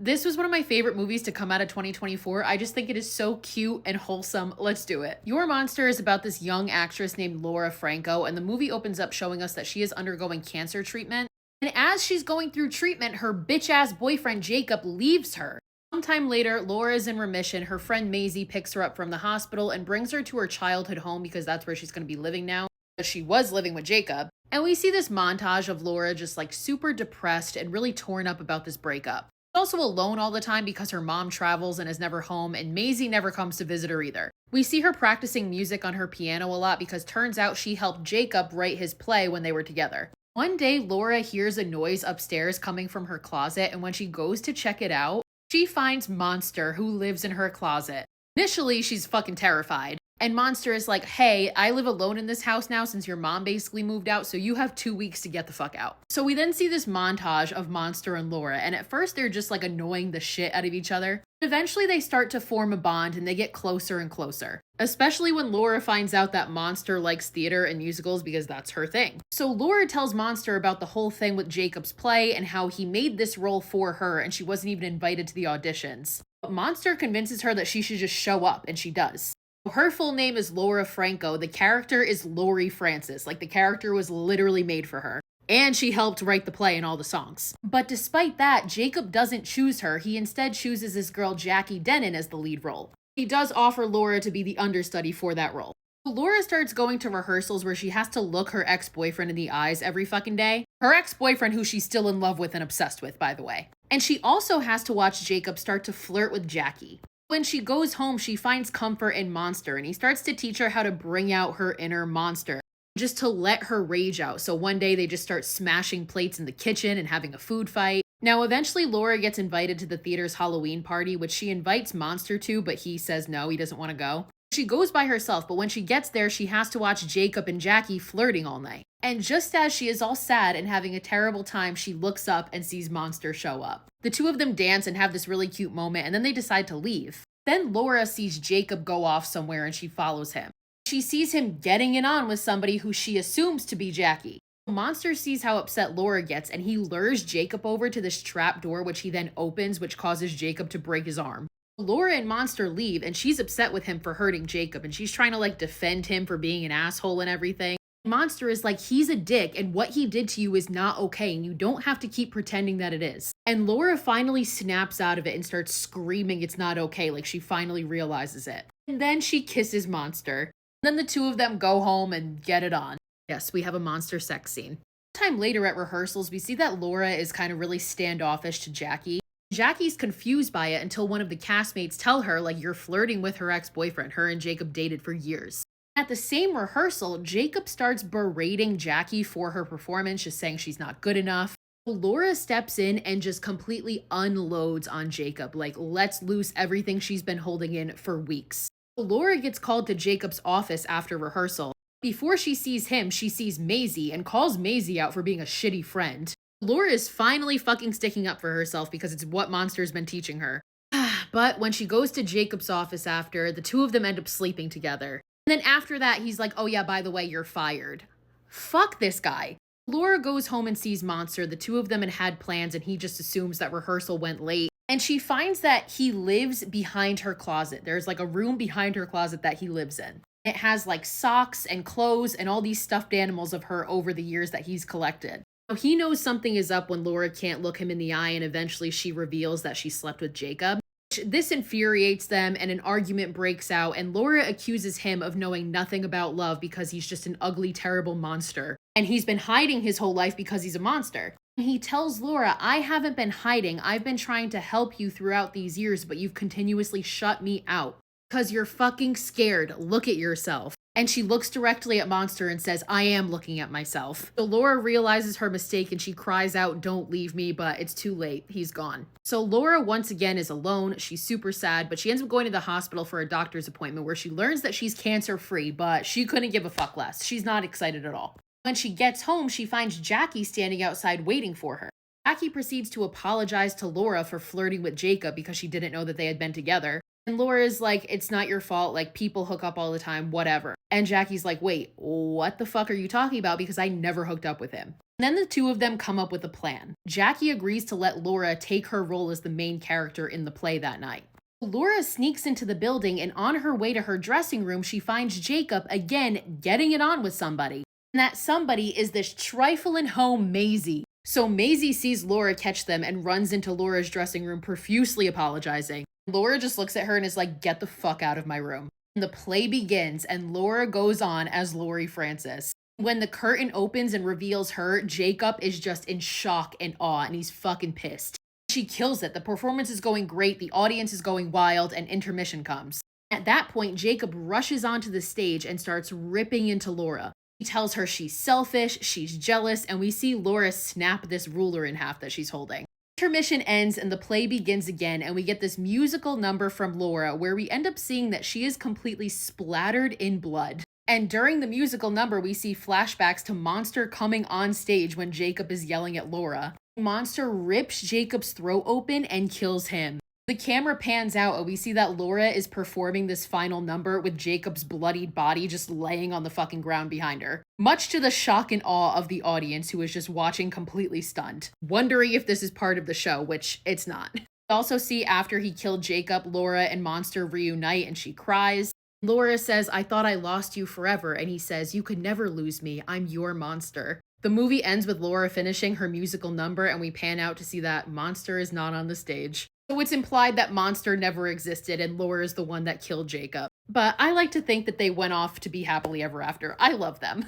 This was one of my favorite movies to come out of 2024. I just think it is so cute and wholesome. Let's do it. Your Monster is about this young actress named Laura Franco, and the movie opens up showing us that she is undergoing cancer treatment. And as she's going through treatment, her bitch ass boyfriend Jacob leaves her. Sometime later, Laura is in remission. Her friend Maisie picks her up from the hospital and brings her to her childhood home because that's where she's going to be living now. But she was living with Jacob. And we see this montage of Laura just like super depressed and really torn up about this breakup. Also alone all the time because her mom travels and is never home, and Maisie never comes to visit her either. We see her practicing music on her piano a lot because turns out she helped Jacob write his play when they were together. One day, Laura hears a noise upstairs coming from her closet, and when she goes to check it out, she finds Monster, who lives in her closet. Initially, she's fucking terrified. And Monster is like, hey, I live alone in this house now since your mom basically moved out, so you have 2 weeks to get the fuck out. So we then see this montage of Monster and Laura, and at first they're just like annoying the shit out of each other. Eventually they start to form a bond and they get closer and closer. Especially when Laura finds out that Monster likes theater and musicals because that's her thing. So Laura tells Monster about the whole thing with Jacob's play and how he made this role for her and she wasn't even invited to the auditions. But Monster convinces her that she should just show up, and she does. Her full name is Laura Franco. The character is Laurie Francis. Like, the character was literally made for her. And she helped write the play and all the songs. But despite that, Jacob doesn't choose her. He instead chooses this girl Jackie Denon as the lead role. He does offer Laura to be the understudy for that role. Laura starts going to rehearsals where she has to look her ex-boyfriend in the eyes every fucking day. Her ex-boyfriend who she's still in love with and obsessed with, by the way. And she also has to watch Jacob start to flirt with Jackie. When she goes home, she finds comfort in Monster, and he starts to teach her how to bring out her inner monster, just to let her rage out. So one day they just start smashing plates in the kitchen and having a food fight. Now, eventually Laura gets invited to the theater's Halloween party, which she invites Monster to, but he says no, he doesn't want to go. She goes by herself, but when she gets there, she has to watch Jacob and Jackie flirting all night. And just as she is all sad and having a terrible time, she looks up and sees Monster show up. The two of them dance and have this really cute moment, and then they decide to leave. Then Laura sees Jacob go off somewhere and she follows him. She sees him getting it on with somebody who she assumes to be Jackie. Monster sees how upset Laura gets, and he lures Jacob over to this trap door, which he then opens, which causes Jacob to break his arm. Laura and Monster leave, and she's upset with him for hurting Jacob, and she's trying to like defend him for being an asshole and everything. Monster is like, he's a dick, and what he did to you is not okay, and you don't have to keep pretending that it is. And Laura finally snaps out of it and starts screaming it's not okay, like she finally realizes it. And then she kisses Monster. Then the two of them go home and get it on. Yes, we have a monster sex scene. Time later at rehearsals, we see that Laura is kind of really standoffish to Jackie. Jackie's confused by it until one of the castmates tell her, like, you're flirting with her ex-boyfriend. Her and Jacob dated for years. At the same rehearsal, Jacob starts berating Jackie for her performance, just saying she's not good enough. Laura steps in and just completely unloads on Jacob, like lets loose everything she's been holding in for weeks. Laura gets called to Jacob's office after rehearsal. Before she sees him, she sees Maisie and calls Maisie out for being a shitty friend. Laura is finally fucking sticking up for herself because it's what Monster's been teaching her. But when she goes to Jacob's office after, the two of them end up sleeping together. And then after that, he's like, oh yeah, by the way, you're fired. Fuck this guy. Laura goes home and sees Monster. The two of them had plans, and he just assumes that rehearsal went late. And she finds that he lives behind her closet. There's like a room behind her closet that he lives in. It has like socks and clothes and all these stuffed animals of her over the years that he's collected. Now, he knows something is up when Laura can't look him in the eye, and eventually she reveals that she slept with Jacob. This infuriates them, and an argument breaks out, and Laura accuses him of knowing nothing about love because he's just an ugly, terrible monster. And he's been hiding his whole life because he's a monster. And he tells Laura, I haven't been hiding. I've been trying to help you throughout these years, but you've continuously shut me out. Because you're fucking scared. Look at yourself. And she looks directly at Monster and says, I am looking at myself. So Laura realizes her mistake and she cries out, don't leave me, but it's too late. He's gone. So Laura once again is alone. She's super sad, but she ends up going to the hospital for a doctor's appointment where she learns that she's cancer-free, but she couldn't give a fuck less. She's not excited at all. When she gets home, she finds Jackie standing outside waiting for her. Jackie proceeds to apologize to Laura for flirting with Jacob because she didn't know that they had been together. And Laura's like, it's not your fault, like, people hook up all the time, whatever. And Jackie's like, wait, what the fuck are you talking about? Because I never hooked up with him. Then the two of them come up with a plan. Jackie agrees to let Laura take her role as the main character in the play that night. Laura sneaks into the building, and on her way to her dressing room, she finds Jacob again getting it on with somebody. And that somebody is this trifling hoe Maisie. So Maisie sees Laura catch them and runs into Laura's dressing room profusely apologizing. Laura just looks at her and is like, "Get the fuck out of my room." And the play begins, and Laura goes on as Laurie Francis. When the curtain opens and reveals her, Jacob is just in shock and awe, and he's fucking pissed. She kills it. The performance is going great, the audience is going wild, and intermission comes. At that point, Jacob rushes onto the stage and starts ripping into Laura. He tells her she's selfish, she's jealous, and we see Laura snap this ruler in half that she's holding. Intermission ends and the play begins again, and we get this musical number from Laura where we end up seeing that she is completely splattered in blood. And during the musical number, we see flashbacks to Monster coming on stage when Jacob is yelling at Laura. Monster rips Jacob's throat open and kills him. The camera pans out and we see that Laura is performing this final number with Jacob's bloodied body just laying on the fucking ground behind her. Much to the shock and awe of the audience, who is just watching completely stunned, wondering if this is part of the show, which it's not. We also see after he killed Jacob, Laura and Monster reunite and she cries. Laura says, "I thought I lost you forever," and he says, "You could never lose me. I'm your monster." The movie ends with Laura finishing her musical number, and we pan out to see that Monster is not on the stage. So it's implied that Monster never existed and Laura is the one that killed Jacob. But I like to think that they went off to be happily ever after. I love them.